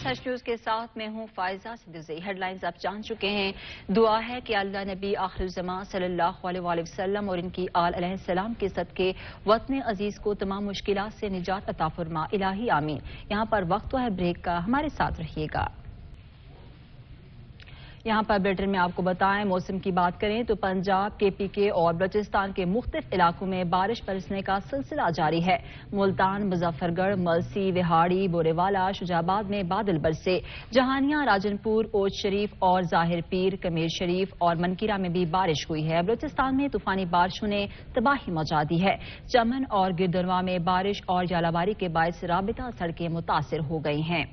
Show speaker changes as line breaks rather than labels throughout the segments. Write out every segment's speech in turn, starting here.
سچ news کے ساتھ میں ہوں فائزہ صدیقی۔ ہیڈ لائنز آپ جان چکے ہیں۔ دعا ہے کہ اللہ نبی آخر الزمان صلی اللہ علیہ وآلہ وسلم اور ان کی آل علیہ السلام کے صدقے وطن عزیز کو تمام مشکلات سے نجات عطا فرما، الہی آمین۔ یہاں پر وقت تو ہے بریک کا، ہمارے ساتھ رہیے گا۔ یہاں پر بریٹن میں آپ کو بتائیں، موسم کی بات کریں تو پنجاب، کے پی کے اور بلوچستان کے مختلف علاقوں میں بارش برسنے کا سلسلہ جاری ہے۔ ملتان، مظفر گڑھ، ملسی، وہاڑی، بورے والا، شجاع آباد میں بادل برسے۔ جہانیاں، راجن پور، اوچ شریف اور ظاہر پیر، کمیر شریف اور منکیرہ میں بھی بارش ہوئی ہے۔ بلوچستان میں طوفانی بارشوں نے تباہی مچا دی ہے۔ چمن اور گردنوا میں بارش اور ژالہ باری کے باعث رابطہ سڑکیں متاثر ہو گئی ہیں۔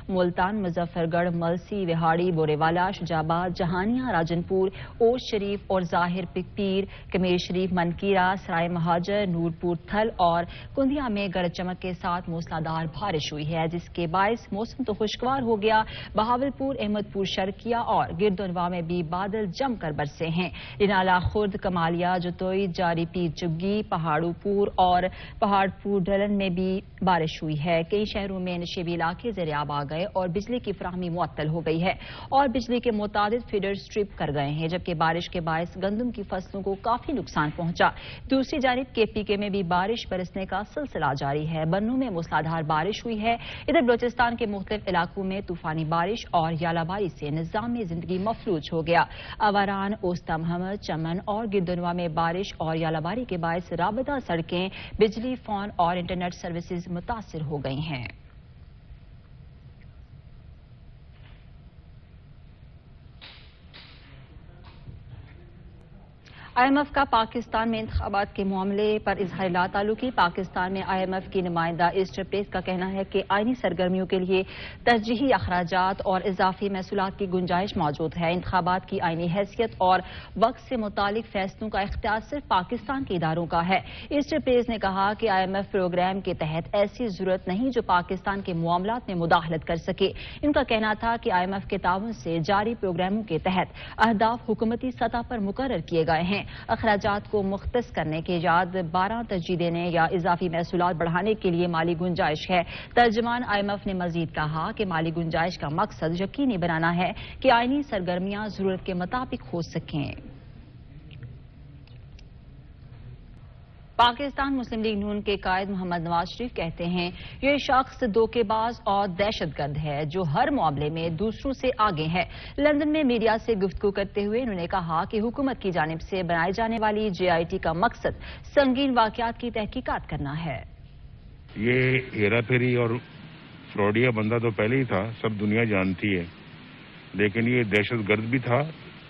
ملتان، مظفر گڑھ، ملسی، وہاڑی، بورے والا، شجاع آباد، جہانیاں، راجن پور، اوچ شریف اور ظاہر پیر، کمیر شریف، منکیرہ، سرائے مہاجر، نورپور تھل اور کندیا میں گرج چمک کے ساتھ موسلادھار بارش ہوئی ہے، جس کے باعث موسم تو خوشگوار ہو گیا۔ بہاولپور، احمد پور شرقیہ اور گردنوا میں بھی بادل جم کر برسے ہیں۔ رینالہ، خرد، کمالیہ، جتوئی، جاری پیر چگی، پہاڑو پور اور پہاڑ پور ڈھلن میں بھی بارش ہوئی ہے۔ کئی شہروں میں نشیبی علاقے زیر آب آ گئے اور بجلی کی فراہمی معطل ہو گئی ہے اور بجلی کے متعدد فیڈر سٹرپ کر گئے ہیں، جبکہ بارش کے باعث گندم کی فصلوں کو کافی نقصان پہنچا۔ دوسری جانب کے پی کے میں بھی بارش برسنے کا سلسلہ جاری ہے۔ بنوں میں موسلادھار بارش ہوئی ہے۔ ادھر بلوچستان کے مختلف علاقوں میں طوفانی بارش اور ژالہ باری سے نظام زندگی مفلوج ہو گیا۔ اواران، اوستا محمد، چمن اور گردنوا میں بارش اور ژالہ باری کے باعث رابطہ سڑکیں، بجلی، فون اور انٹرنیٹ سروسز متاثر ہو گئی ہیں۔ آئی ایم ایف کا پاکستان میں انتخابات کے معاملے پر اظہار لا تعلقی۔ پاکستان میں آئی ایم ایف کی نمائندہ ایسٹر پریس کا کہنا ہے کہ آئینی سرگرمیوں کے لیے ترجیحی اخراجات اور اضافی محصولات کی گنجائش موجود ہے۔ انتخابات کی آئینی حیثیت اور وقت سے متعلق فیصلوں کا اختیار صرف پاکستان کے اداروں کا ہے۔ ایسٹر پریس نے کہا کہ آئی ایم ایف پروگرام کے تحت ایسی ضرورت نہیں جو پاکستان کے معاملات میں مداخلت کر سکے۔ ان کا کہنا تھا کہ آئی ایم ایف کے تعاون سے جاری پروگراموں کے تحت اہداف حکومتی سطح پر مقرر کیے گئے ہیں۔ اخراجات کو مختص کرنے کے ایجاد، 12 ترجیح دینے یا اضافی محصولات بڑھانے کے لیے مالی گنجائش ہے۔ ترجمان آئی ایم ایف نے مزید کہا کہ مالی گنجائش کا مقصد یقینی بنانا ہے کہ آئینی سرگرمیاں ضرورت کے مطابق ہو سکیں۔ پاکستان مسلم لیگ نون کے قائد محمد نواز شریف کہتے ہیں یہ شخص دھوکے باز اور دہشت گرد ہے جو ہر معاملے میں دوسروں سے آگے ہے۔ لندن میں میڈیا سے گفتگو کرتے ہوئے انہوں نے کہا کہ حکومت کی جانب سے بنائے جانے والی جے آئی ٹی کا مقصد سنگین واقعات کی تحقیقات کرنا ہے۔
یہ ہیرا پھیری اور فراڈیا بندہ تو پہلے ہی تھا، سب دنیا جانتی ہے، لیکن یہ دہشت گرد بھی تھا،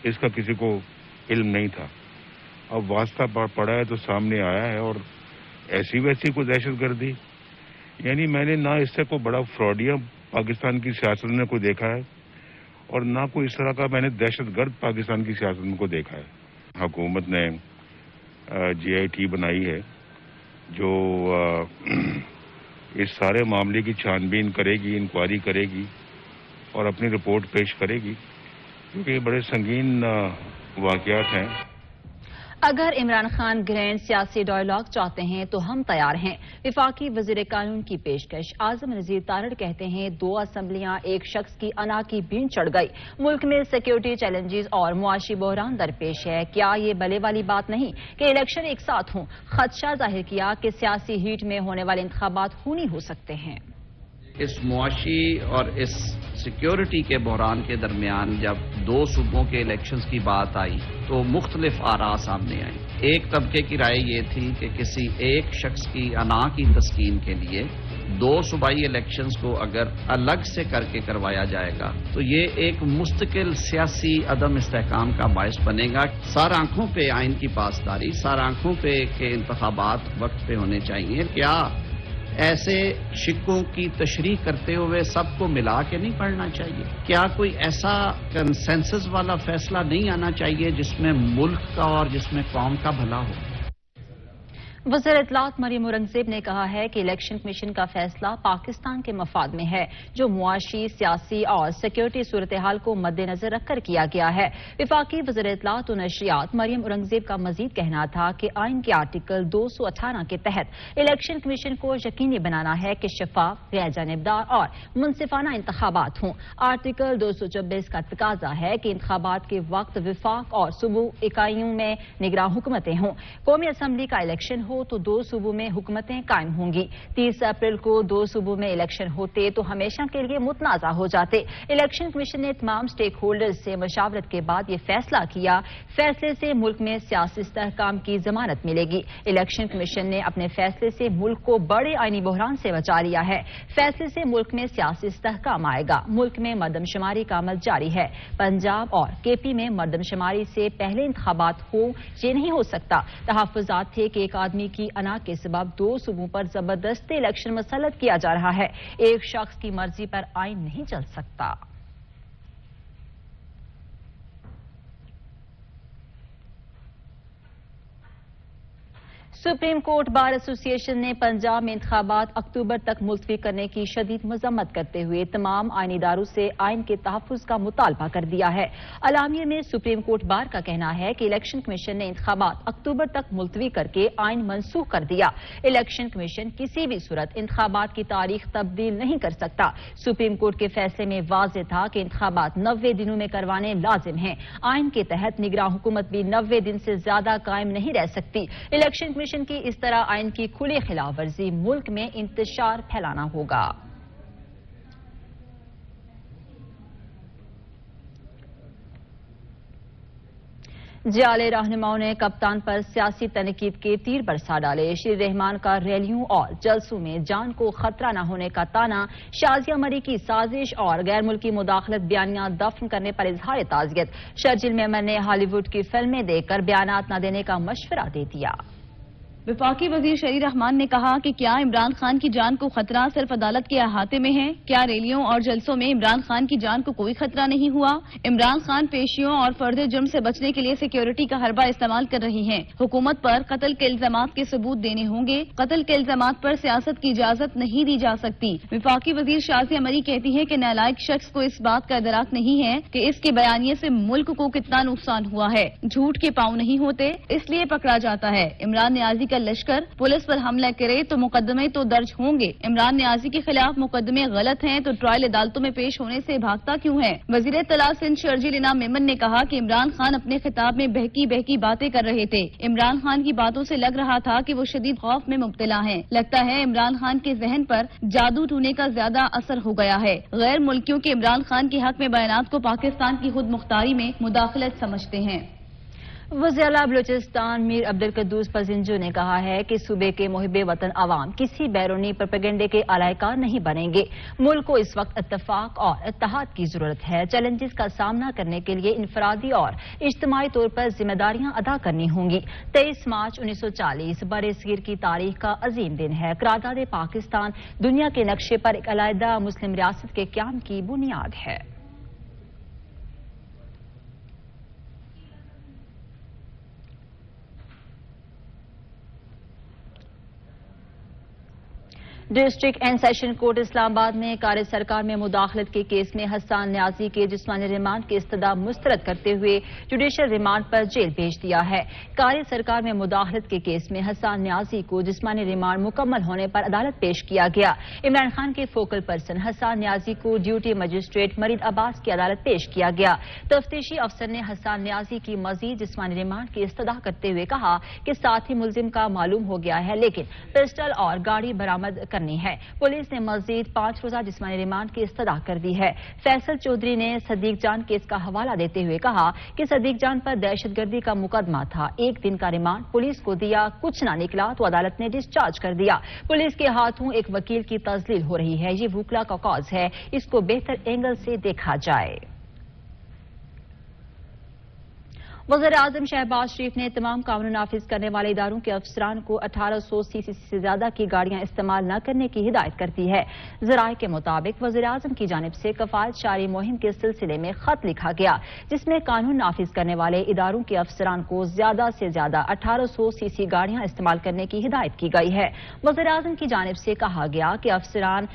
اس کا کسی کو علم نہیں تھا۔ اب واسطہ پڑا ہے تو سامنے آیا ہے، اور ایسی ویسی کوئی دہشت گردی، یعنی میں نے نہ اس سے کوئی بڑا فراڈیا پاکستان کی سیاست میں کوئی دیکھا ہے اور نہ کوئی اس طرح کا میں نے دہشت گرد پاکستان کی سیاست میں کو دیکھا ہے۔ حکومت نے جے آئی ٹی بنائی ہے جو اس سارے معاملے کی چھان بین کرے گی، انکوائری کرے گی اور اپنی رپورٹ پیش کرے گی، کیونکہ یہ بڑے سنگین واقعات ہیں۔
اگر عمران خان گرینڈ سیاسی ڈائیلاگ چاہتے ہیں تو ہم تیار ہیں، وفاقی وزیر قانون کی پیشکش۔ اعظم نذیر تارڑ کہتے ہیں 2 اسمبلیاں ایک شخص کی انا کی بھین چڑھ گئی، ملک میں سیکیورٹی چیلنجز اور معاشی بحران درپیش ہے، کیا یہ بھلے والی بات نہیں کہ الیکشن ایک ساتھ ہوں؟ خدشہ ظاہر کیا کہ سیاسی ہیٹ میں ہونے والے انتخابات خونی ہو سکتے ہیں۔
اس معاشی اور اس سیکیورٹی کے بحران کے درمیان جب 2 صوبوں کے الیکشنز کی بات آئی تو مختلف آراء سامنے آئی۔ ایک طبقے کی رائے یہ تھی کہ کسی ایک شخص کی انا کی تسکین کے لیے 2 صوبائی الیکشنز کو اگر الگ سے کر کے کروایا جائے گا تو یہ ایک مستقل سیاسی عدم استحکام کا باعث بنے گا۔ سار آنکھوں پہ آئین کی پاسداری، سار آنکھوں پہ کہ انتخابات وقت پہ ہونے چاہیے، کیا ایسے شکوں کی تشریح کرتے ہوئے سب کو ملا کے نہیں پڑھنا چاہیے؟ کیا کوئی ایسا کنسنسس والا فیصلہ نہیں آنا چاہیے جس میں ملک کا اور جس میں قوم کا بھلا ہو؟
وزیر اطلاعات مریم اورنگزیب نے کہا ہے کہ الیکشن کمیشن کا فیصلہ پاکستان کے مفاد میں ہے جو معاشی، سیاسی اور سیکیورٹی صورتحال کو مد نظر رکھ کر کیا گیا ہے۔ وفاقی وزیر اطلاعات و نشریات مریم اورنگزیب کا مزید کہنا تھا کہ آئین کے آرٹیکل 218 کے تحت الیکشن کمیشن کو یقینی بنانا ہے کہ شفاف، غیر جانبدار اور منصفانہ انتخابات ہوں۔ آرٹیکل 224 کا تقاضا ہے کہ انتخابات کے وقت وفاق اور صوبوں اکائیوں میں نگراں حکومتیں ہوں۔ قومی اسمبلی کا الیکشن ہو تو 2 صوبوں میں حکومتیں قائم ہوں گی۔ 30 اپریل کو 2 صوبوں میں الیکشن ہوتے تو ہمیشہ کے لیے متنازع ہو جاتے۔ الیکشن کمیشن نے تمام سٹیک ہولڈرز سے مشاورت کے بعد یہ فیصلہ کیا۔ فیصلے سے ملک میں سیاسی استحکام کی ضمانت ملے گی۔ الیکشن کمیشن نے اپنے فیصلے سے ملک کو بڑے آئینی بحران سے بچا لیا ہے۔ فیصلے سے ملک میں سیاسی استحکام آئے گا۔ ملک میں مردم شماری کا عمل جاری ہے۔ پنجاب اور کے پی میں مردم شماری سے پہلے انتخابات ہو یہ نہیں ہو سکتا۔ تحفظات تھے کہ ایک آدمی کی انا کے سبب 2 صوبوں پر زبردستی الیکشن مسلط کیا جا رہا ہے۔ ایک شخص کی مرضی پر آئین نہیں چل سکتا۔ سپریم کورٹ بار ایسوسی ایشن نے پنجاب میں انتخابات اکتوبر تک ملتوی کرنے کی شدید مذمت کرتے ہوئے تمام آئینی اداروں سے آئین کے تحفظ کا مطالبہ کر دیا ہے۔ اعلامیے میں سپریم کورٹ بار کا کہنا ہے کہ الیکشن کمیشن نے انتخابات اکتوبر تک ملتوی کر کے آئین منسوخ کر دیا۔ الیکشن کمیشن کسی بھی صورت انتخابات کی تاریخ تبدیل نہیں کر سکتا۔ سپریم کورٹ کے فیصلے میں واضح تھا کہ انتخابات 90 دنوں میں کروانے لازم ہیں۔ آئین کے تحت نگراں حکومت بھی 90 دن سے زیادہ قائم نہیں رہ سکتی۔ الیکشن کمیشن کی اس طرح آئین کی کھلی خلاف ورزی ملک میں انتشار پھیلانا ہوگا۔ جعلی رہنماؤں نے کپتان پر سیاسی تنقید کے تیر برسا ڈالے۔ شری رحمان کا ریلیوں اور جلسوں میں جان کو خطرہ نہ ہونے کا تانا، شازیہ مری کی سازش اور غیر ملکی مداخلت بیانیہ دفن کرنے پر اظہار تعزیت۔ شرجیل میمن نے ہالی ووڈ کی فلمیں دیکھ کر بیانات نہ دینے کا مشورہ دے دیا۔
وفاقی وزیر شری رحمان نے کہا کہ کیا عمران خان کی جان کو خطرہ صرف عدالت کے احاطے میں ہے؟ کیا ریلیوں اور جلسوں میں عمران خان کی جان کو کوئی خطرہ نہیں ہوا؟ عمران خان پیشیوں اور فرد جرم سے بچنے کے لیے سیکیورٹی کا حربہ استعمال کر رہی ہیں۔ حکومت پر قتل کے الزامات کے ثبوت دینے ہوں گے۔ قتل کے الزامات پر سیاست کی اجازت نہیں دی جا سکتی۔ وفاقی وزیر شازیہ مری کہتی ہے کہ نالائق شخص کو اس بات کا ادراک نہیں ہے کہ اس کے بیانیے سے ملک کو کتنا نقصان ہوا ہے۔ جھوٹ کے پاؤں نہیں ہوتے، اس لیے پکڑا جاتا ہے۔ عمران نیازی کا لشکر پولیس پر حملہ کرے تو مقدمے تو درج ہوں گے۔ عمران نیازی کے خلاف مقدمے غلط ہیں تو ٹرائل عدالتوں میں پیش ہونے سے بھاگتا کیوں ہے؟ وزیر اطلاع سندھ شرجیل میمن نے کہا کہ عمران خان اپنے خطاب میں بہکی باتیں کر رہے تھے۔ عمران خان کی باتوں سے لگ رہا تھا کہ وہ شدید خوف میں مبتلا ہیں۔ لگتا ہے عمران خان کے ذہن پر جادو ٹونے کا زیادہ اثر ہو گیا ہے۔ غیر ملکیوں کے عمران خان کے حق میں بیانات کو پاکستان کی خود مختاری میں مداخلت سمجھتے ہیں۔
وزیر اعلیٰ بلوچستان میر عبدالقدوس پزنجو نے کہا ہے کہ صوبے کے محب وطن عوام کسی بیرونی پروپیگنڈے کے اعلی کار نہیں بنیں گے۔ ملک کو اس وقت اتفاق اور اتحاد کی ضرورت ہے۔ چیلنجز کا سامنا کرنے کے لیے انفرادی اور اجتماعی طور پر ذمہ داریاں ادا کرنی ہوں گی۔ 23 مارچ 1940 برصغیر کی تاریخ کا عظیم دن ہے۔ قرارداد پاکستان دنیا کے نقشے پر ایک علیحدہ مسلم ریاست کے قیام کی بنیاد ہے۔ ڈسٹرکٹ اینڈ سیشن کورٹ اسلام آباد نے کار سرکار میں مداخلت کے کیس میں حسان نیازی کے جسمانی ریمانڈ کی استدعا مسترد کرتے ہوئے جوڈیشل ریمانڈ پر جیل بھیج دیا ہے۔ کار سرکار میں مداخلت کے کیس میں حسان نیازی کو جسمانی ریمانڈ مکمل ہونے پر عدالت پیش کیا گیا۔ عمران خان کے فوکل پرسن حسان نیازی کو ڈیوٹی مجسٹریٹ مرید عباس کی عدالت پیش کیا گیا۔ تفتیشی افسر نے حسان نیازی کی مزید جسمانی ریمانڈ کی استدعا کرتے ہوئے کہا کہ ساتھی ملزم کا معلوم ہو گیا ہے لیکن پسٹل اور گاڑی برآمد ہے۔ پولیس نے مزید 5 روزہ جسمانی ریمانڈ کی استدعا کر دی ہے۔ فیصل چودھری نے صدیق جان کیس کا حوالہ دیتے ہوئے کہا کہ صدیق جان پر دہشت گردی کا مقدمہ تھا۔ 1 دن کا ریمانڈ پولیس کو دیا، کچھ نہ نکلا تو عدالت نے ڈسچارج کر دیا۔ پولیس کے ہاتھوں ایک وکیل کی تذلیل ہو رہی ہے۔ یہ وکلا کا کاز ہے، اس کو بہتر اینگل سے دیکھا جائے۔ وزیر اعظم شہباز شریف نے تمام قانون نافذ کرنے والے اداروں کے افسران کو 1800 سی سی سے زیادہ کی گاڑیاں استعمال نہ کرنے کی ہدایت کر دی ہے۔ ذرائع کے مطابق وزیر اعظم کی جانب سے کفایت شعاری مہم کے سلسلے میں خط لکھا گیا، جس میں قانون نافذ کرنے والے اداروں کے افسران کو زیادہ سے زیادہ 1800 سی سی گاڑیاں استعمال کرنے کی ہدایت کی گئی ہے۔ وزیر اعظم کی جانب سے کہا گیا کہ افسران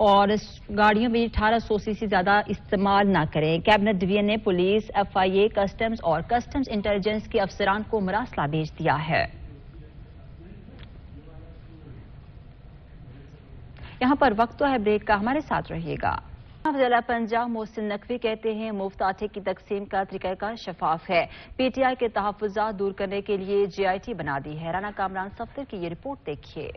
اور گاڑیوں میں 1800 سی سی زیادہ استعمال نہ کریں۔ کیبنٹ ڈویژن نے پولیس، FIA، کسٹمز اور کسٹمز انٹیلیجنس کے افسران کو مراسلہ بھیج دیا ہے۔ یہاں پر وقت تو ہے بریک کا، ہمارے ساتھ رہیے گا۔ ضلع پنجاب محسن نقوی کہتے ہیں مفت آٹے کی تقسیم کا طریقہ کار شفاف ہے۔ PTI کے تحفظات دور کرنے کے لیے GIT بنا دی ہے۔ رانا کامران صفدر کی یہ رپورٹ دیکھیے۔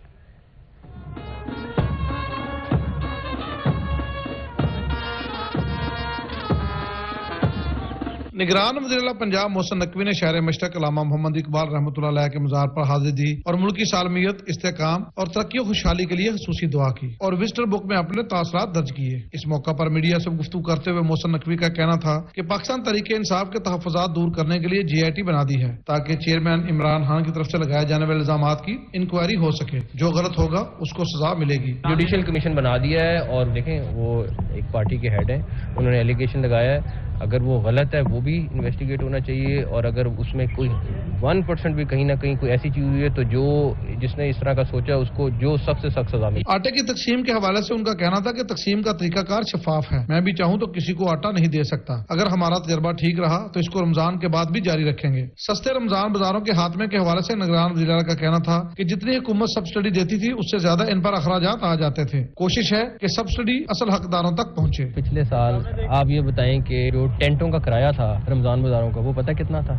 نگران وزیر پنجاب محسن نقوی نے شہر مشرق علامہ محمد اقبال رحمۃ اللہ علیہ کے مزار پر حاضری دی اور ملکی سالمیت، استحکام اور ترقی و خوشحالی کے لیے خصوصی دعا کی اور وزٹر بک میں اپنے تاثرات درج کیے۔ اس موقع پر میڈیا سے گفتگو کرتے ہوئے محسن نقوی کا کہنا تھا کہ پاکستان تحریک انصاف کے تحفظات دور کرنے کے لیے GIT بنا دی ہے تاکہ چیئرمین عمران خان کی طرف سے لگائے جانے والے الزامات کی انکوائری ہو سکے، جو غلط ہوگا اس کو سزا ملے گی۔
جوڈیشل کمیشن بنا دیا ہے اور دیکھیں وہ ایک پارٹی کے ہیڈ ہیں، انہوں نے ایلیگیشن لگایا ہے، اگر وہ غلط ہے وہ بھی انویسٹیگیٹ ہونا چاہیے، اور اگر اس میں کوئی 1% بھی کہیں نہ کہیں کوئی ایسی چیز ہوئی ہے تو جو جس نے اس طرح کا سوچا اس کو جو سخت سے سخت سزا ملے۔
آٹے کی تقسیم کے حوالے سے ان کا کہنا تھا کہ تقسیم کا طریقہ کار شفاف ہے، میں بھی چاہوں تو کسی کو آٹا نہیں دے سکتا، اگر ہمارا تجربہ ٹھیک رہا تو اس کو رمضان کے بعد بھی جاری رکھیں گے۔ سستے رمضان بازاروں کے خاتمے کے حوالے سے نگران وزیر اعلیٰ کا کہنا تھا کہ جتنی حکومت سبسڈی دیتی تھی اس سے زیادہ ان پر اخراجات آ جاتے تھے، کوشش ہے کہ سبسڈی اصل حقداروں تک پہنچے۔
پچھلے سال آپ یہ بتائیں کہ جو ٹینٹوں کا کرایہ تھا رمضان بازاروں کا وہ پتہ کتنا تھا؟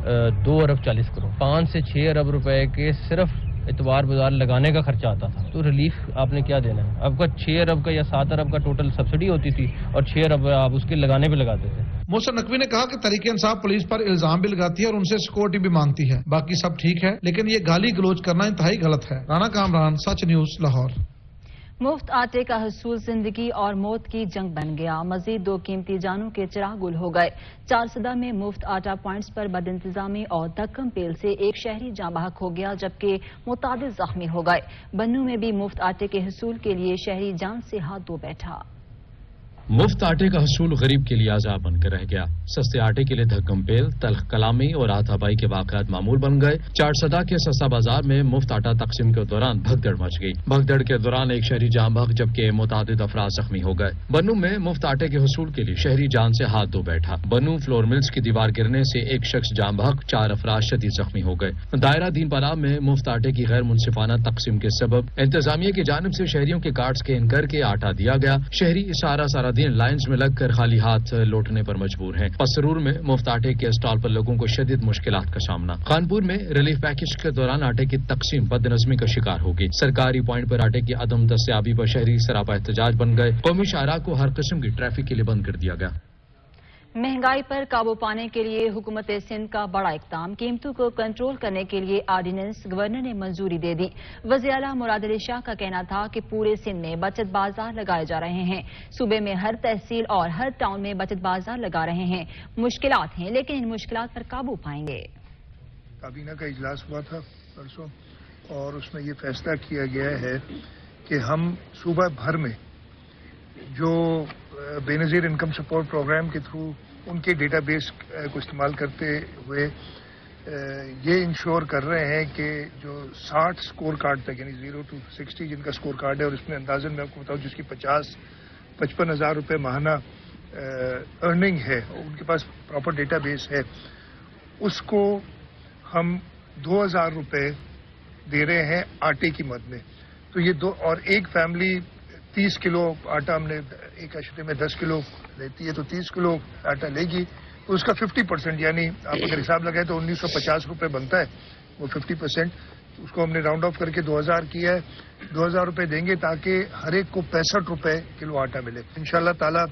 2 ارب 40 کروڑ، 5 سے 6 ارب روپے کے صرف اتوار بازار لگانے کا خرچہ آتا تھا۔ تو ریلیف آپ نے کیا دینا ہے؟ آپ کا 6 ارب کا یا 7 ارب کا ٹوٹل سبسڈی ہوتی تھی اور 6 ارب آپ اس کے لگانے پہ لگاتے تھے۔
محسن نقوی نے کہا کہ تحریک انصاف پولیس پر الزام بھی لگاتی ہے اور ان سے سیکورٹی بھی مانگتی ہے، باقی سب ٹھیک ہے، لیکن یہ گالی گلوچ کرنا انتہائی غلط ہے۔ رانا کامران، سچ نیوز، لاہور۔
مفت آٹے کا حصول زندگی اور موت کی جنگ بن گیا، مزید 2 قیمتی جانوں کے چراغ گل ہو گئے۔ چارسدہ میں مفت آٹا پوائنٹس پر بد انتظامی اور دھکم پیل سے ایک شہری جاں بحق ہو گیا جبکہ متعدد زخمی ہو گئے۔ بنوں میں بھی مفت آٹے کے حصول کے لیے شہری جان سے ہاتھ دھو بیٹھا۔
مفت آٹے کا حصول غریب کے لیے عذاب بن کر رہ گیا۔ سستے آٹے کے لیے دھکم پیل، تلخ کلامی اور ہاتھ آبائی کے واقعات معمول بن گئے۔ چارسدہ کے سستا بازار میں مفت آٹا تقسیم کے دوران بھگدڑ مچ گئی۔ بھگدڑ کے دوران ایک شہری جاں بحق جبکہ متعدد افراد زخمی ہو گئے۔ بنوں میں مفت آٹے کے حصول کے لیے شہری جان سے ہاتھ دھو بیٹھا۔ بنوں فلور ملز کی دیوار گرنے سے ایک شخص جاں بحق، 4 افراد شدید زخمی ہو گئے۔ دائرہ دین پالہ میں مفت آٹے کی غیر منصفانہ تقسیم کے سبب انتظامیہ کی جانب سے شہریوں کے کارڈز اسکین کر کے آٹا دیا گیا۔ شہری سارا دن لائنز میں لگ کر خالی ہاتھ لوٹنے پر مجبور ہیں۔ پسرور میں مفت آٹے کے اسٹال پر لوگوں کو شدید مشکلات کا سامنا۔ خانپور میں ریلیف پیکج کے دوران آٹے کی تقسیم بد نظمی کا شکار ہوگی۔ سرکاری پوائنٹ پر آٹے کی عدم دستیابی پر شہری سراپا احتجاج بن گئے۔ قومی شاہراہ کو ہر قسم کی ٹریفک کے لیے بند کر دیا گیا۔
مہنگائی پر قابو پانے کے لیے حکومت سندھ کا بڑا اقدام، قیمتوں کو کنٹرول کرنے کے لیے آرڈیننس گورنر نے منظوری دے دی۔ وزیر اعلیٰ مراد علی شاہ کا کہنا تھا کہ پورے سندھ میں بچت بازار لگائے جا رہے ہیں۔ صوبے میں ہر تحصیل اور ہر ٹاؤن میں بچت بازار لگا رہے ہیں۔ مشکلات ہیں لیکن ان مشکلات پر قابو پائیں گے۔
کابینہ کا اجلاس ہوا تھا پرسوں اور اس میں یہ فیصلہ کیا گیا ہے کہ ہم صوبہ بھر میں جو بے نظیر انکم سپورٹ پروگرام کے تھرو ان کے ڈیٹا بیس کو استعمال کرتے ہوئے یہ انشور کر رہے ہیں کہ جو 60 سکور کارڈ تک یعنی 0 to 60 جن کا سکور کارڈ ہے اور اس میں اندازاً میں آپ کو بتاؤں جس کی 55 ہزار روپے ماہانہ ارننگ ہے، ان کے پاس پراپر ڈیٹا بیس ہے، اس کو ہم 2000 روپے دے رہے ہیں آٹے کی مد میں۔ تو یہ اور ایک فیملی 30 کلو آٹا ہم نے ایک اشرے میں 10 کلو لیتی ہے تو 30 کلو آٹا لے گی تو اس کا 50% یعنی آپ اگر حساب لگائیں تو 1950 روپے بنتا ہے، وہ 50% اس کو ہم نے راؤنڈ آف کر کے 2000 کیا ہے۔ 2000 روپے دیں گے تاکہ ہر ایک کو 65 روپے کلو آٹا ملے انشاءاللہ تعالی۔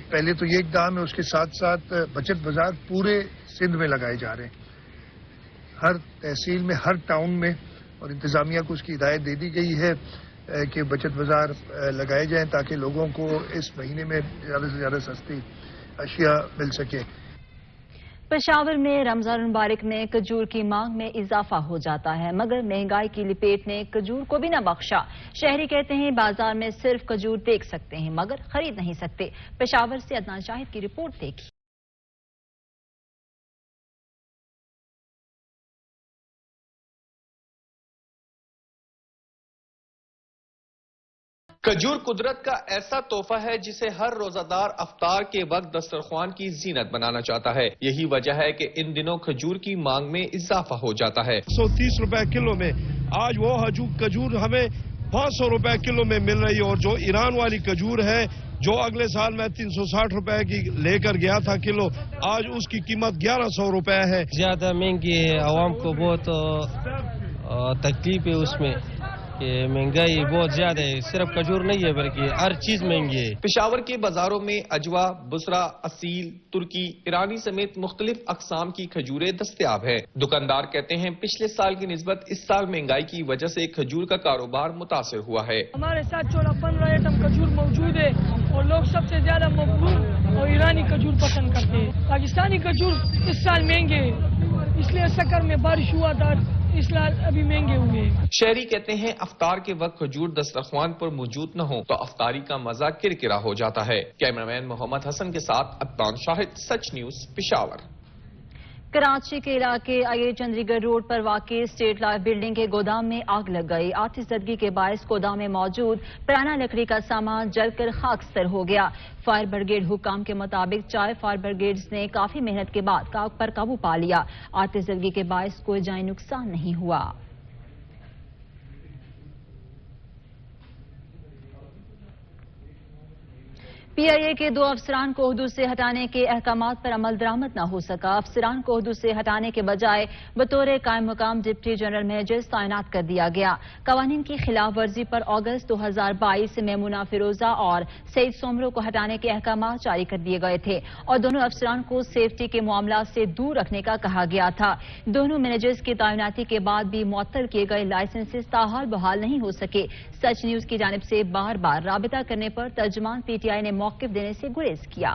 پہلے تو یہ اقدام ہے، اس کے ساتھ ساتھ بچت بازار پورے سندھ میں لگائے جا رہے ہیں، ہر تحصیل میں، ہر ٹاؤن میں، اور انتظامیہ کو اس کی ہدایت دے دی گئی ہے کہ بچت بازار لگائے جائیں تاکہ لوگوں کو اس مہینے میں زیادہ سے زیادہ سستی اشیاء مل سکے۔
پشاور میں رمضان المبارک میں کھجور کی مانگ میں اضافہ ہو جاتا ہے، مگر مہنگائی کی لپیٹ نے کھجور کو بھی نہ بخشا۔ شہری کہتے ہیں بازار میں صرف کھجور دیکھ سکتے ہیں مگر خرید نہیں سکتے۔ پشاور سے عدنان شاہد کی رپورٹ دیکھی۔
کھجور قدرت کا ایسا تحفہ ہے جسے ہر روزہ دار افطار کے وقت دسترخوان کی زینت بنانا چاہتا ہے۔ یہی وجہ ہے کہ ان دنوں کھجور کی مانگ میں اضافہ ہو جاتا ہے۔
130 روپے کلو میں آج وہ کھجور ہمیں 500 روپے کلو میں مل رہی ہے، اور جو ایران والی کھجور ہے جو اگلے سال میں 360 روپے کی لے کر گیا تھا کلو، آج اس کی قیمت 1100 روپے ہے۔
زیادہ مہنگی ہے، عوام کو بہت تکلیف ہے اس میں کہ مہنگائی بہت زیادہ ہے، صرف کھجور نہیں ہے بلکہ ہر چیز مہنگی ہے۔
پشاور کے بازاروں میں اجوا، بسرا، اصیل، ترکی، ایرانی سمیت مختلف اقسام کی کھجوریں دستیاب ہیں۔ دکاندار کہتے ہیں پچھلے سال کی نسبت اس سال مہنگائی کی وجہ سے کھجور کا کاروبار متاثر ہوا ہے۔
ہمارے ساتھ 14-15 ایٹم کھجور موجود ہے اور لوگ سب سے زیادہ مقبول اور ایرانی کھجور پسند کرتے ہیں۔ پاکستانی کھجور اس سال مہنگے ہیں، اس لیے سکر میں بارش ہوا تھا، اس سال ابھی مہنگے ہوئے ہیں۔
شہری کہتے ہیں افطار کے وقت کھجور دسترخوان پر موجود نہ ہو تو افطاری کا مزہ کرکرا ہو جاتا ہے۔ کیمرامین محمد حسن کے ساتھ عدنان شاہد، سچ نیوز، پشاور۔
کراچی کے علاقے آئی چندی گڑھ روڈ پر واقع اسٹیٹ لائف بلڈنگ کے گودام میں آگ لگ گئی۔ آتش زدگی کے باعث گودام میں موجود پرانا لکڑی کا سامان جل کر خاکستر ہو گیا۔ فائر بریگیڈ حکام کے مطابق 4 فائر بریگیڈز نے کافی محنت کے بعد آگ پر قابو پا لیا۔ آتش زدگی کے باعث کوئی جانی نقصان نہیں ہوا۔ پی آئی اے کے 2 افسران کو عہدوں سے ہٹانے کے احکامات پر عمل درآمد نہ ہو سکا۔ افسران کو عہدوں سے ہٹانے کے بجائے بطور قائم مقام ڈپٹی جنرل منیجرز تعینات کر دیا گیا۔ قوانین کی خلاف ورزی پر اگست 2022 سے میمونہ فیروزہ اور سعید سومرو کو ہٹانے کے احکامات جاری کر دیے گئے تھے اور دونوں افسران کو سیفٹی کے معاملات سے دور رکھنے کا کہا گیا تھا۔ دونوں مینیجرز کی تعیناتی کے بعد بھی معطل کیے گئے لائسنسز تاحال بحال نہیں ہو سکے۔ سچ نیوز کی جانب سے بار بار رابطہ کرنے پر ترجمان پی ٹی آئی نے موقف دینے سے گریز کیا۔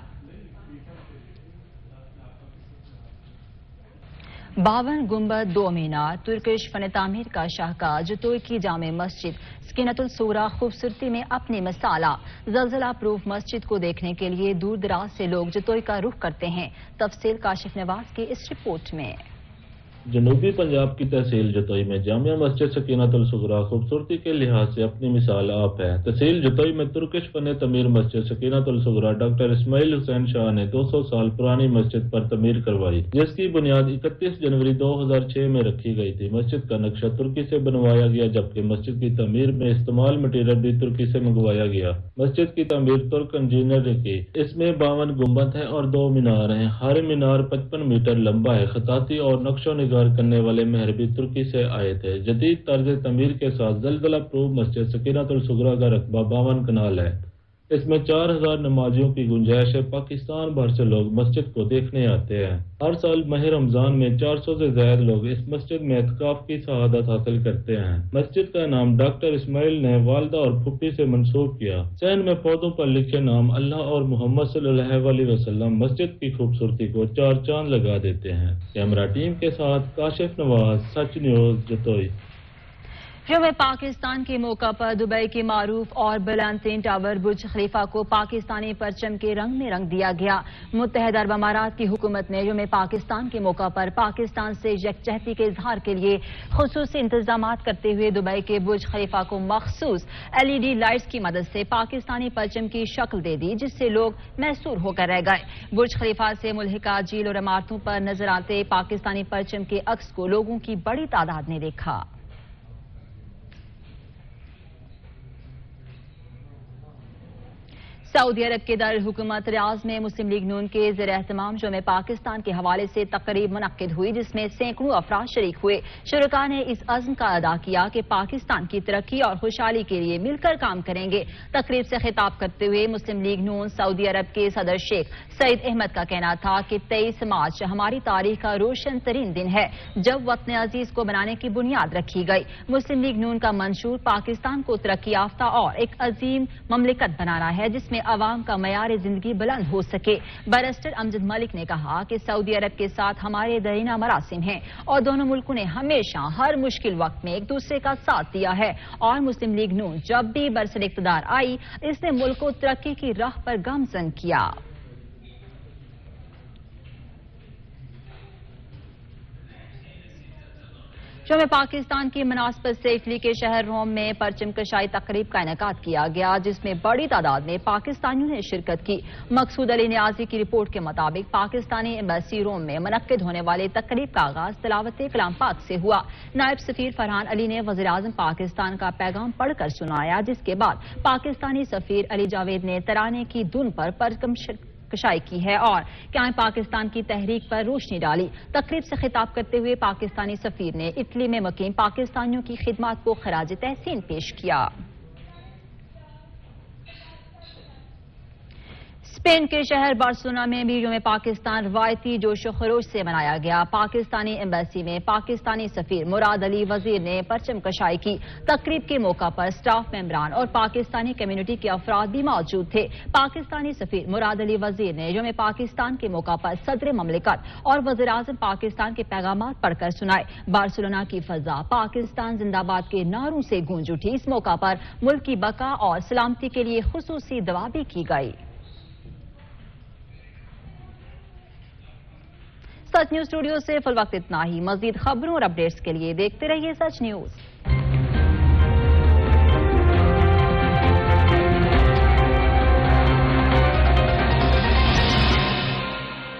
52 گنبد 2 مینار ترکش فن تعمیر کا شاہکار جتوئی کی جامع مسجد سکینۃ الصغریٰ خوبصورتی میں اپنی مثالہ۔ زلزلہ پروف مسجد کو دیکھنے کے لیے دور دراز سے لوگ جتوئی کا رخ کرتے ہیں۔ تفصیل کاشف نواز کی اس رپورٹ میں۔
جنوبی پنجاب کی تحصیل جتوئی میں جامع مسجد سکینۃ الصغریٰ خوبصورتی کے لحاظ سے اپنی مثال آپ ہے۔ تحصیل جتوئی میں ترکش فن تعمیر مسجد سکینۃ الصغریٰ ڈاکٹر اسماعیل حسین شاہ نے 200 سال پرانی مسجد پر تعمیر کروائی، جس کی بنیاد 31 جنوری 2006 میں رکھی گئی تھی۔ مسجد کا نقشہ ترکی سے بنوایا گیا جبکہ مسجد کی تعمیر میں استعمال مٹیریل بھی ترکی سے منگوایا گیا۔ مسجد کی تعمیر ترک انجینئر نے کی۔ اس میں 52 گنبد ہیں اور 2 مینار ہیں۔ ہر مینار 55 میٹر لمبا ہے۔ خطاطی اور نقش و نگار کرنے والے ماہر بھی ترکی سے آئے تھے۔ جدید طرز تعمیر کے ساتھ زلزلہ پروف مسجد سکینۃ الصغریٰ کا رقبہ 52 کنال ہے۔ اس میں 4000 نمازیوں کی گنجائش ہے۔ پاکستان بھر سے لوگ مسجد کو دیکھنے آتے ہیں۔ ہر سال ماہ رمضان میں 400 سے زائد لوگ اس مسجد میں اعتکاف کی سعادت حاصل کرتے ہیں۔ مسجد کا نام ڈاکٹر اسماعیل نے والدہ اور پھوپھی سے منسوب کیا۔ صحن میں پودوں پر لکھے نام اللہ اور محمد صلی اللہ علیہ وسلم مسجد کی خوبصورتی کو 4 چاند لگا دیتے ہیں۔ کیمرہ ٹیم کے ساتھ کاشف نواز، سچ نیوز، جتوئی۔
یوم پاکستان کے موقع پر دبئی کے معروف اور بلند ترین ٹاور برج خلیفہ کو پاکستانی پرچم کے رنگ میں رنگ دیا گیا۔ متحدہ عرب امارات کی حکومت نے یوم پاکستان کے موقع پر پاکستان سے یکجہتی کے اظہار کے لیے خصوصی انتظامات کرتے ہوئے دبئی کے برج خلیفہ کو مخصوص LED لائٹس کی مدد سے پاکستانی پرچم کی شکل دے دی، جس سے لوگ محصور ہو کر رہ گئے۔ برج خلیفہ سے ملحقہ جھیل اور عمارتوں پر نظر آتے پاکستانی پرچم کے عکس کو لوگوں کی بڑی تعداد نے دیکھا۔ سعودی عرب کے دارالحکومت ریاض میں مسلم لیگ نون کے زیر اہتمام یوم پاکستان کے حوالے سے تقریب منعقد ہوئی، جس میں سینکڑوں افراد شریک ہوئے۔ شرکاء نے اس عزم کا ادا کیا کہ پاکستان کی ترقی اور خوشحالی کے لیے مل کر کام کریں گے۔ تقریب سے خطاب کرتے ہوئے مسلم لیگ نون سعودی عرب کے صدر شیخ سعید احمد کا کہنا تھا کہ 23 مارچ ہماری تاریخ کا روشن ترین دن ہے جب وطن عزیز کو بنانے کی بنیاد رکھی گئی۔ مسلم لیگ نون کا منشور پاکستان کو ترقی یافتہ اور ایک عظیم مملکت بنانا ہے، جس میں عوام کا معیار زندگی بلند ہو سکے۔ بیرسٹر امجد ملک نے کہا کہ سعودی عرب کے ساتھ ہمارے دیرینہ مراسم ہیں اور دونوں ملکوں نے ہمیشہ ہر مشکل وقت میں ایک دوسرے کا ساتھ دیا ہے، اور مسلم لیگ نون جب بھی برسر اقتدار آئی اس نے ملک کو ترقی کی راہ پر گامزن کیا۔ جو میں پاکستان کی مناسبت سے اٹلی کے شہر روم میں پرچم کشائی تقریب کا انعقاد کیا گیا، جس میں بڑی تعداد میں پاکستانیوں نے شرکت کی۔ مقصود علی نیازی کی رپورٹ کے مطابق پاکستانی ایمبیسی روم میں منعقد ہونے والے تقریب کا آغاز تلاوت کلام پاک سے ہوا۔ نائب سفیر فرحان علی نے وزیراعظم پاکستان کا پیغام پڑھ کر سنایا، جس کے بعد پاکستانی سفیر علی جاوید نے ترانے کی دھن پر پرچم کشائی کی ہے اور قائم پاکستان کی تحریک پر روشنی ڈالی۔ تقریب سے خطاب کرتے ہوئے پاکستانی سفیر نے اٹلی میں مقیم پاکستانیوں کی خدمات کو خراج تحسین پیش کیا۔ اسپین کے شہر بارسلونا میں بھی یوم پاکستان روایتی جوش و خروش سے منایا گیا۔ پاکستانی ایمبیسی میں پاکستانی سفیر مراد علی وزیر نے پرچم کشائی کی۔ تقریب کے موقع پر سٹاف ممبران اور پاکستانی کمیونٹی کے افراد بھی موجود تھے۔ پاکستانی سفیر مراد علی وزیر نے یوم پاکستان کے موقع پر صدر مملکت اور وزیراعظم پاکستان کے پیغامات پڑھ کر سنائے۔ بارسلونا کی فضا پاکستان زندہ باد کے نعروں سے گونج اٹھی۔ اس موقع پر ملک کی بقا اور سلامتی کے لیے خصوصی دعا بھی کی گئی۔ سچ نیوز اسٹوڈیو سے فی الوقت اتنا ہی۔ مزید خبروں اور اپڈیٹس کے لیے دیکھتے رہیے سچ نیوز۔